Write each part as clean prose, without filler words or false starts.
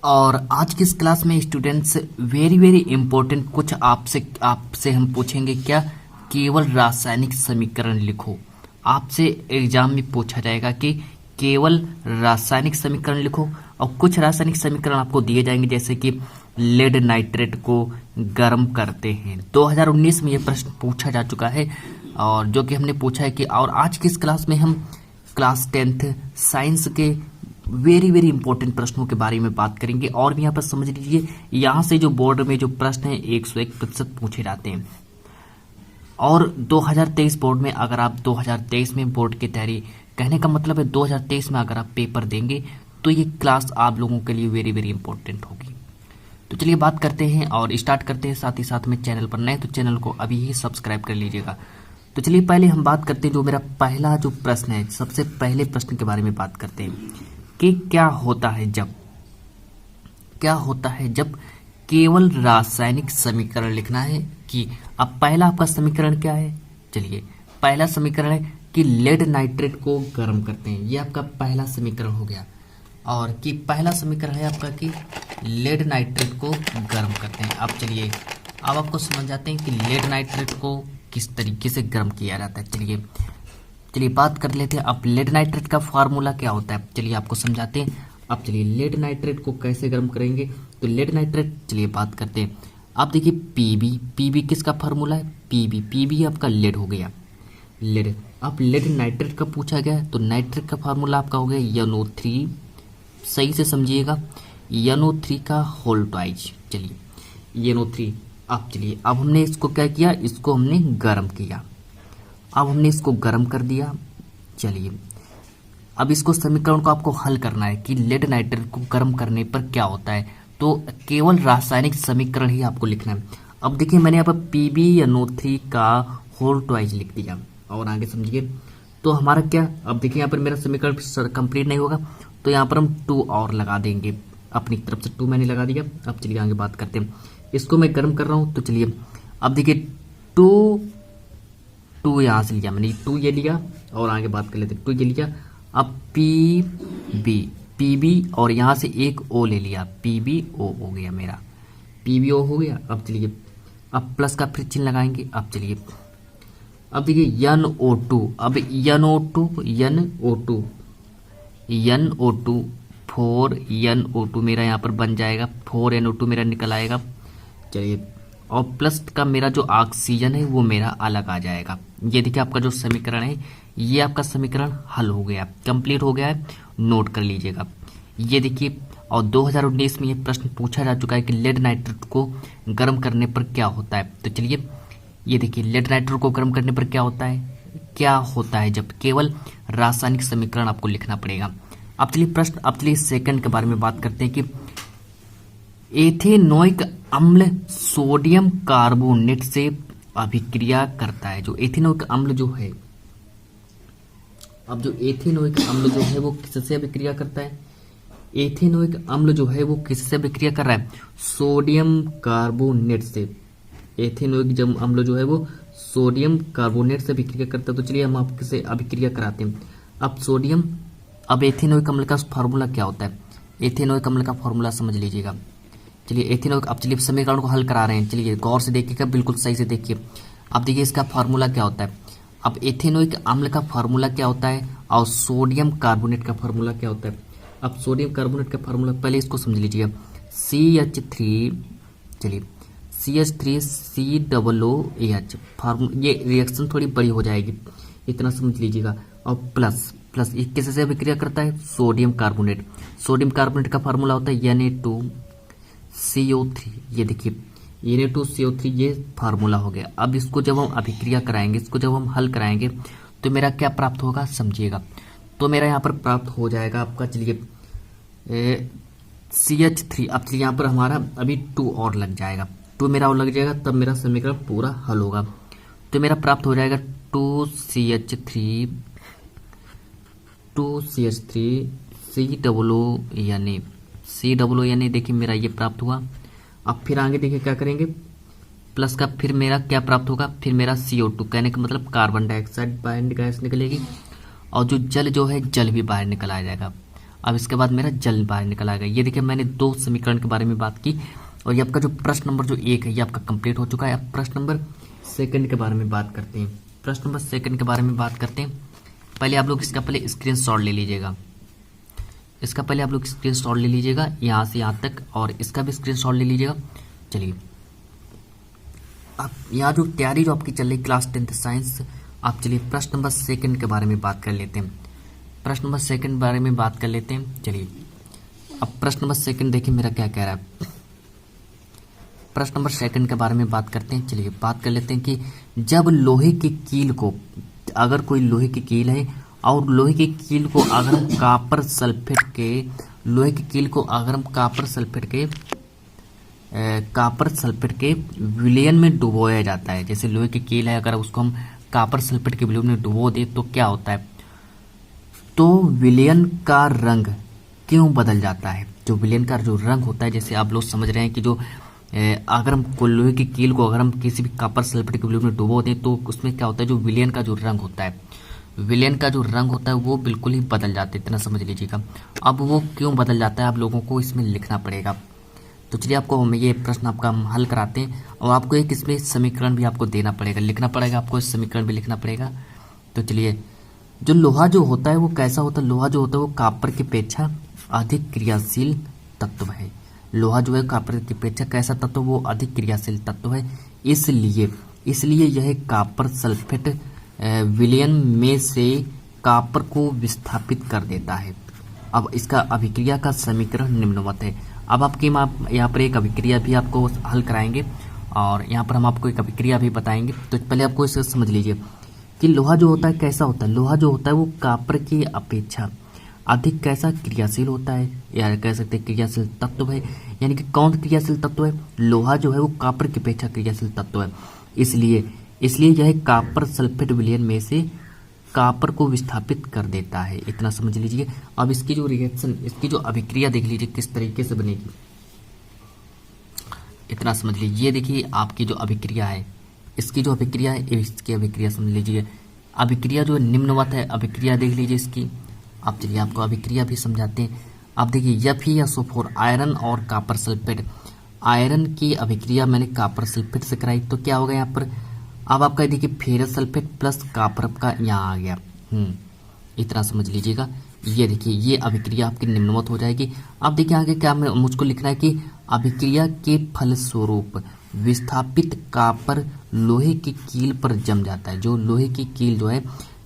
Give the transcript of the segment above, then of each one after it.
और आज की इस क्लास में स्टूडेंट्स वेरी वेरी इंपॉर्टेंट कुछ आपसे हम पूछेंगे। क्या? केवल रासायनिक समीकरण लिखो। आपसे एग्जाम में पूछा जाएगा कि केवल रासायनिक समीकरण लिखो, और कुछ रासायनिक समीकरण आपको दिए जाएंगे जैसे कि लेड नाइट्रेट को गर्म करते हैं। 2019 में ये प्रश्न पूछा जा चुका है, और जो कि हमने पूछा है कि और आज की इस क्लास में हम क्लास 10th साइंस के वेरी वेरी इंपॉर्टेंट प्रश्नों के बारे में बात करेंगे। और भी यहाँ पर समझ लीजिए, यहाँ से जो बोर्ड में जो प्रश्न है 101% पूछे जाते हैं। और 2023 बोर्ड में अगर आप 2023 में बोर्ड की तैयारी, कहने का मतलब है 2023 में अगर आप पेपर देंगे तो ये क्लास आप लोगों के लिए वेरी वेरी इंपॉर्टेंट होगी। तो चलिए बात करते हैं और स्टार्ट करते हैं। साथ ही साथ में चैनल पर नए तो चैनल को अभी ही सब्सक्राइब कर लीजिएगा। तो चलिए पहले हम बात करते हैं जो मेरा पहला जो प्रश्न है, सबसे पहले प्रश्न के बारे में बात करते हैं कि क्या होता है जब केवल रासायनिक समीकरण लिखना है। कि अब पहला आपका समीकरण क्या है? चलिए पहला समीकरण है कि लेड नाइट्रेट को गर्म करते हैं, ये आपका पहला समीकरण हो गया। और कि पहला समीकरण है आपका कि लेड नाइट्रेट को गर्म करते हैं। अब चलिए अब आपको समझ जाते हैं कि लेड नाइट्रेट को किस तरीके से गर्म किया जाता है। चलिए बात कर लेते हैं। अब लेड नाइट्रेट का फार्मूला क्या होता है, चलिए आपको समझाते हैं। अब चलिए लेड नाइट्रेट को कैसे गर्म करेंगे, तो लेड नाइट्रेट चलिए बात करते हैं। आप देखिए पीबी किसका फार्मूला है? पीबी आपका लेड हो गया, लेड। अब लेड नाइट्रेट का पूछा गया तो नाइट्रेट का फार्मूला आपका हो गया NO3। सही से समझिएगा, NO3 का होल ट्वाइज। चलिए NO3। अब चलिए अब हमने इसको क्या किया, इसको हमने गर्म किया। अब हमने इसको गर्म कर दिया। चलिए अब इसको समीकरण को आपको हल करना है कि लेड नाइट्रेट को गर्म करने पर क्या होता है। तो केवल रासायनिक समीकरण ही आपको लिखना है। अब देखिए मैंने यहाँ पर PbNO3 का होल ट्वाइज लिख दिया, और आगे समझिए तो हमारा क्या, अब देखिए यहाँ पर मेरा समीकरण कंप्लीट नहीं होगा तो यहाँ पर हम 2 और लगा देंगे, अपनी तरफ से 2 मैंने लगा दिया। अब चलिए आगे बात करते हैं। इसको मैं गर्म कर रहा हूँ तो चलिए अब देखिए 2 यहाँ से लिया मैंने, 2 ये लिया, और आगे बात कर लेते हैं। 2 ये लिया। अब पीबी और यहाँ से एक ओ ले लिया, PbO हो गया मेरा, PbO हो गया। अब चलिए अब प्लस का फिर चिन्ह लगाएंगे। अब चलिए अब देखिए NO2, अब NO2 4NO2 मेरा यहाँ पर बन जाएगा, 4NO2 मेरा निकल आएगा। चलिए और प्लस का मेरा जो ऑक्सीजन है वो मेरा अलग आ जाएगा। ये देखिए आपका जो समीकरण है, ये आपका समीकरण हल हो गया, कंप्लीट हो गया है, नोट कर लीजिएगा। ये देखिए, और 2019 में ये प्रश्न पूछा जा चुका है कि लेड नाइट्रेट को गर्म करने पर क्या होता है। तो चलिए ये देखिए लेड नाइट्रेट को गर्म करने पर क्या होता है जब केवल रासायनिक समीकरण आपको लिखना पड़ेगा। अब चलिए सेकंड के बारे में बात करते हैं कि एथेनोइक अम्ल सोडियम कार्बोनेट से अभिक्रिया करता है। जो एथेनोइक अम्ल जो है, अब जो एथेनोइक अम्ल जो है वो किससे अभिक्रिया करता है? एथेनोइक अम्ल जो है वो किससे अभिक्रिया कर रहा है? सोडियम कार्बोनेट से। एथेनोइक जब अम्ल जो है वो सोडियम कार्बोनेट से अभिक्रिया करता है। तो चलिए हम आपसे अभिक्रिया कराते हैं। अब एथेनोइक अम्ल का फार्मूला क्या होता है? एथेनोइक अम्ल का फार्मूला समझ लीजिएगा। चलिए अब चलिए समीकरण को हल करा रहे हैं। चलिए गौर से देखिएगा, बिल्कुल सही से देखिए। अब देखिए इसका फार्मूला क्या होता है। अब एथेनोइक अम्ल का फार्मूला क्या होता है और सोडियम कार्बोनेट का फार्मूला क्या होता है। अब सोडियम कार्बोनेट का फार्मूला पहले इसको समझ लीजिएगा, CH3। चलिए CH3COOH फार्मूला, ये रिएक्शन थोड़ी बड़ी हो जाएगी, इतना समझ लीजिएगा। और प्लस ये किससे अभिक्रिया करता है? Sodium carbonate. सोडियम कार्बोनेट का फार्मूला होता है Na2CO3। ये देखिए Na2CO3 ये फार्मूला हो गया। अब इसको जब हम अभिक्रिया कराएंगे, इसको जब हम हल कराएंगे तो मेरा क्या प्राप्त होगा समझिएगा। तो मेरा यहाँ पर प्राप्त हो जाएगा आपका, चलिए CH3। अब चलिए यहाँ पर हमारा अभी 2 और लग जाएगा, 2 मेरा और लग जाएगा, तब मेरा समीकरण पूरा हल होगा। तो मेरा प्राप्त हो जाएगा 2CH3 COO, देखिए मेरा ये प्राप्त हुआ। अब फिर आगे देखिए क्या करेंगे, प्लस का फिर मेरा क्या प्राप्त होगा, फिर मेरा CO2, कहने का मतलब कार्बन डाइऑक्साइड बाहर गैस निकलेगी, और जो जल है जल भी बाहर निकल आ जाएगा। अब इसके बाद मेरा जल बाहर निकल आएगा। ये देखिए मैंने 2 समीकरण के बारे में बात की और ये आपका जो प्रश्न नंबर जो 1 है ये आपका कंप्लीट हो चुका है। अब प्रश्न नंबर 2 के बारे में बात करते हैं। प्रश्न नंबर 2 के बारे में बात करते हैं। पहले आप लोग इसका पहले स्क्रीनशॉट ले लीजिएगा। इसका पहले आप लोग स्क्रीनशॉट ले लीजिएगा यहाँ से यहाँ तक, और इसका भी स्क्रीनशॉट ले लीजिएगा। चलिए अब यहाँ जो तैयारी जो आपकी चल रही क्लास 10th साइंस, आप चलिए प्रश्न नंबर 2 के बारे में बात कर लेते हैं। प्रश्न नंबर 2 के बारे में बात कर लेते हैं। चलिए अब प्रश्न नंबर 2 देखिए मेरा क्या कह रहा है। प्रश्न नंबर 2 के बारे में बात करते हैं। चलिए बात कर लेते हैं कि जब लोहे की कील को, अगर कोई लोहे की कील है और लोहे की कील को अगर हम कापर सल्फेट के, लोहे की कील को अगर हम कापर सल्फेट के विलयन में डुबोया जाता है। जैसे लोहे की कील है, अगर उसको हम कापर सल्फेट के विलयन में डुबो दे तो क्या होता है, तो विलयन का रंग क्यों बदल जाता है। जो विलयन का जो रंग होता है, जैसे आप लोग समझ रहे हैं कि जो अगर हम लोहे की कील को अगर हम किसी भी कापर सल्फेट के विलयन में डुबो दें तो उसमें क्या होता है, जो विलयन का जो रंग होता है, विलयन का जो रंग होता है वो बिल्कुल ही बदल जाता है। इतना समझ लीजिएगा। अब वो क्यों बदल जाता है आप लोगों को इसमें लिखना पड़ेगा। तो चलिए आपको हम ये प्रश्न आपका हम हल कराते हैं और आपको एक इसमें समीकरण भी आपको देना पड़ेगा, लिखना पड़ेगा आपको, इस समीकरण भी लिखना पड़ेगा। तो चलिए जो लोहा जो होता है वो कैसा होता है, लोहा जो होता है वो कापर की अपेक्षा अधिक क्रियाशील तत्व है। लोहा जो है कापर की अपेक्षा कैसा तत्व, वो अधिक क्रियाशील तत्व है। इसलिए यह कापर सल्फेट विलयन में से कापर को विस्थापित कर देता है। अब इसका अभिक्रिया का समीकरण निम्नवत है। अब आपकी यहाँ पर एक अभिक्रिया भी आपको हल कराएंगे और यहाँ पर हम आपको एक अभिक्रिया भी बताएंगे। तो पहले आपको इसे समझ लीजिए कि लोहा जो होता है कैसा होता है, लोहा जो होता है वो कापर की अपेक्षा अधिक कैसा क्रियाशील होता है, या कह सकते हैं क्रियाशील तत्व है। यानी कि कौन क्रियाशील तत्व है, लोहा जो है वो कापर की अपेक्षा क्रियाशील तत्व है। इसलिए यह कापर सल्फेट विलयन में से कापर को विस्थापित कर देता है। इतना समझ लीजिए। अब इसकी जो रिएक्शन, इसकी जो अभिक्रिया देख लीजिए किस तरीके से बनेगी, इतना समझ लीजिए। ये देखिए आपकी जो अभिक्रिया है, इसकी जो अभिक्रिया है, इसकी अभिक्रिया समझ लीजिए। अभिक्रिया जो निम्नवत है, अभिक्रिया देख लीजिए इसकी। अब चलिए आपको अभिक्रिया भी समझाते हैं। अब देखिए Fe आयरन और कापर सल्फेट, आयरन की अभिक्रिया मैंने कापर सल्फेट से कराई तो क्या होगा यहाँ पर, अब आपका देखिए फेरस सल्फेट प्लस कापर का यहाँ आ गया। इतना समझ लीजिएगा। ये देखिए ये अभिक्रिया आपकी निम्नवत हो जाएगी। अब देखिए आगे क्या मुझको लिखना है कि अभिक्रिया के फलस्वरूप विस्थापित कापर लोहे की कील पर जम जाता है। जो लोहे की कील जो है,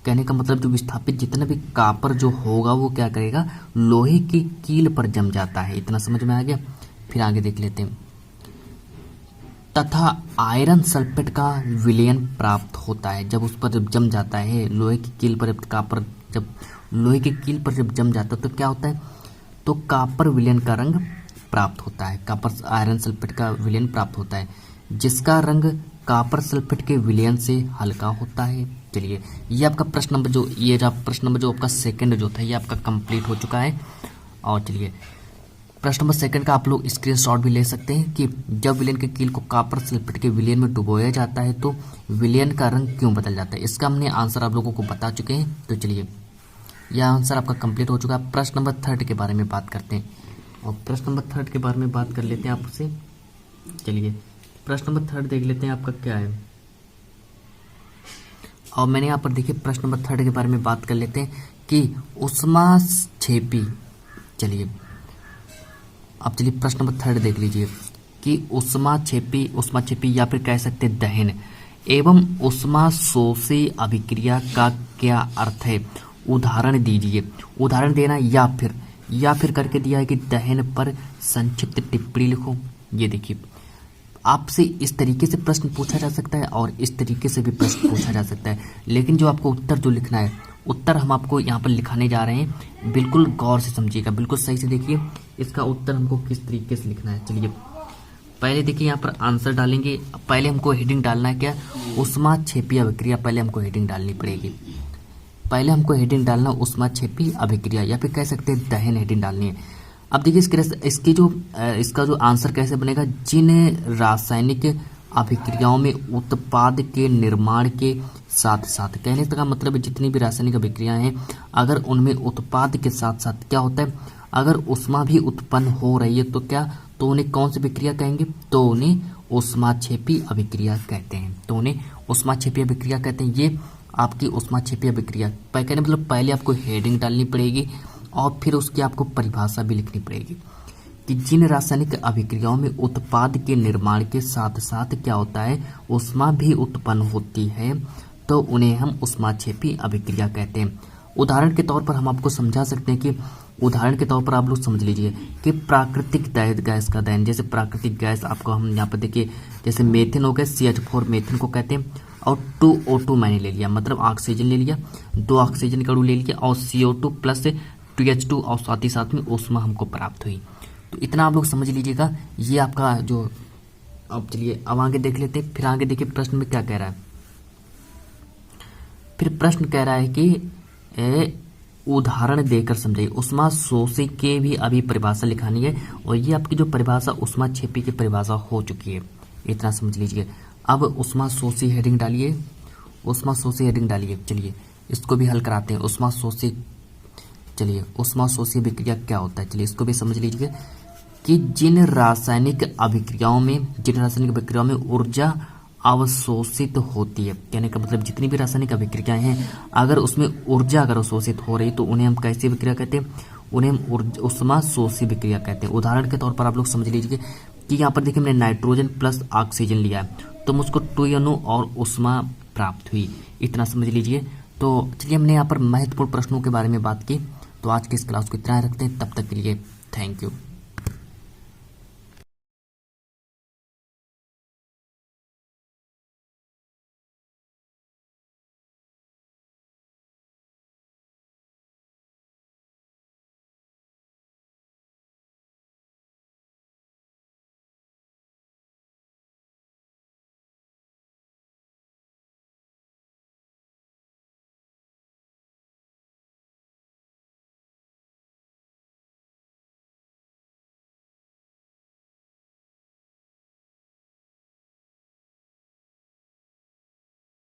कहने का मतलब जो विस्थापित जितना भी कापर जो होगा वो क्या करेगा, लोहे की कील पर जम जाता है। इतना समझ में आ गया। फिर आगे देख लेते हैं। तथा आयरन सल्फेट का विलयन प्राप्त होता है। जब उस पर जब जम जाता है लोहे की कील पर, कापर जब लोहे की कील पर जब जम जाता है तो क्या होता है, तो कापर विलयन का रंग प्राप्त होता है। कापर आयरन सल्फेट का विलयन प्राप्त होता है जिसका रंग कापर सल्फेट के विलयन से हल्का होता है। चलिए ये आपका प्रश्न नंबर जो प्रश्न नंबर जो आपका 2 जो था ये आपका कंप्लीट हो चुका है। और चलिए प्रश्न नंबर 2 का आप लोग स्क्रीनशॉट भी ले सकते हैं कि जब विलयन के कील को कापर सल्फेट के विलयन में डुबोया जाता है तो विलयन का रंग क्यों बदल जाता है। इसका हमने आंसर आप लोगों को बता चुके हैं। तो चलिए यह आंसर आपका कंप्लीट हो चुका है। प्रश्न नंबर 3 के बारे में बात करते हैं और प्रश्न नंबर 3 के बारे में बात कर लेते हैं आपसे। चलिए प्रश्न नंबर 3 देख लेते हैं आपका क्या है। और मैंने यहाँ पर देखिए प्रश्न नंबर 3 के बारे में बात कर लेते हैं कि ऊष्माक्षेपी। चलिए अब चलिए प्रश्न नंबर 3 देख लीजिए कि ऊष्माक्षेपी या फिर कह सकते हैं दहन एवं ऊष्माशोषी अभिक्रिया का क्या अर्थ है, उदाहरण दीजिए। उदाहरण देना या फिर करके दिया है कि दहन पर संक्षिप्त टिप्पणी लिखो। ये देखिए आपसे इस तरीके से प्रश्न पूछा जा सकता है और इस तरीके से भी प्रश्न पूछा जा सकता है, लेकिन जो आपको उत्तर जो लिखना है, उत्तर हम आपको यहाँ पर लिखाने जा रहे हैं। बिल्कुल गौर से समझिएगा, बिल्कुल सही से देखिए इसका उत्तर हमको किस तरीके से लिखना है। चलिए पहले देखिए यहाँ पर आंसर डालेंगे। पहले हमको हेडिंग डालना है क्या, ऊष्माक्षेपी अभिक्रिया। पहले हमको हेडिंग डालनी पड़ेगी। पहले हमको हेडिंग डालना ऊष्माक्षेपी अभिक्रिया या फिर कह सकते हैं दहन हेडिंग डालनी है। अब देखिए इसका जो आंसर कैसे बनेगा, जिन रासायनिक अभिक्रियाओं में उत्पाद के निर्माण के साथ साथ। कहने का मतलब है जितनी भी रासायनिक अभिक्रियाएं हैं अगर उनमें उत्पाद के साथ साथ क्या होता है, अगर ऊष्मा भी उत्पन्न हो रही है तो क्या, तो उन्हें कौन सी अभिक्रिया कहेंगे, तो उन्हें ऊष्माक्षेपी अभिक्रिया कहते हैं। तो उन्हें ऊष्माक्षेपी अभिक्रिया कहते हैं। ये आपकी ऊष्माक्षेपी अभिक्रिया कहने मतलब पहले आपको हेडिंग डालनी पड़ेगी और फिर उसकी आपको परिभाषा भी लिखनी पड़ेगी कि जिन रासायनिक अभिक्रियाओं में उत्पाद के निर्माण के साथ साथ क्या होता है, ऊष्मा भी उत्पन्न होती है, तो उन्हें हम ऊष्माक्षेपी अभिक्रिया कहते हैं। उदाहरण के तौर पर हम आपको समझा सकते हैं कि उदाहरण के तौर पर आप लोग समझ लीजिए कि प्राकृतिक गैस का दहन, जैसे प्राकृतिक गैस आपको हम यहाँ पर देखिए, जैसे मेथेन हो गया, CH4 मेथेन को कहते हैं, और 2O2 मैंने ले लिया, मतलब ऑक्सीजन ले लिया, 2 ऑक्सीजन का अणु ले लिया और CO2 प्लस 2H2 और साथ ही साथ में ऊष्मा हमको प्राप्त हुई। तो इतना आप लोग समझ लीजिएगा। ये आपका जो, अब चलिए अब आगे देख लेते हैं। फिर आगे देखिए प्रश्न में क्या कह रहा है। फिर प्रश्न कह रहा है कि उदाहरण देकर समझाइए। ऊष्मा शोषी के भी अभी परिभाषा लिखानी है और ये आपकी जो परिभाषा ऊष्माक्षेपी की परिभाषा हो चुकी है, इतना समझ लीजिए। अब ऊष्मा शोषी हेडिंग डालिए, ऊष्मा शोषी हेडिंग डालिए। चलिए इसको भी हल कराते हैं। ऊष्मा शोषी, चलिए ऊष्मा शोषी अभिक्रिया क्या होता है, चलिए इसको भी समझ लीजिए कि जिन रासायनिक अभिक्रियाओं में ऊर्जा अवशोषित होती है, कहने का मतलब जितनी भी रासायनिक अभिक्रियाएं हैं अगर उसमें ऊर्जा अगर अवशोषित हो रही तो उन्हें हम कैसी अभिक्रिया कहते हैं, उन्हें हम ऊष्मा शोषी अभिक्रिया कहते हैं। उदाहरण के तौर पर आप लोग समझ लीजिए कि यहाँ पर देखिए मैंने नाइट्रोजन प्लस ऑक्सीजन लिया है तो मुझको 2 अणु और ऊष्मा प्राप्त हुई, इतना समझ लीजिए। तो चलिए हमने यहाँ पर महत्वपूर्ण प्रश्नों के बारे में बात की। तो आज की इस क्लास को इतना रखते हैं, तब तक के लिए थैंक यू।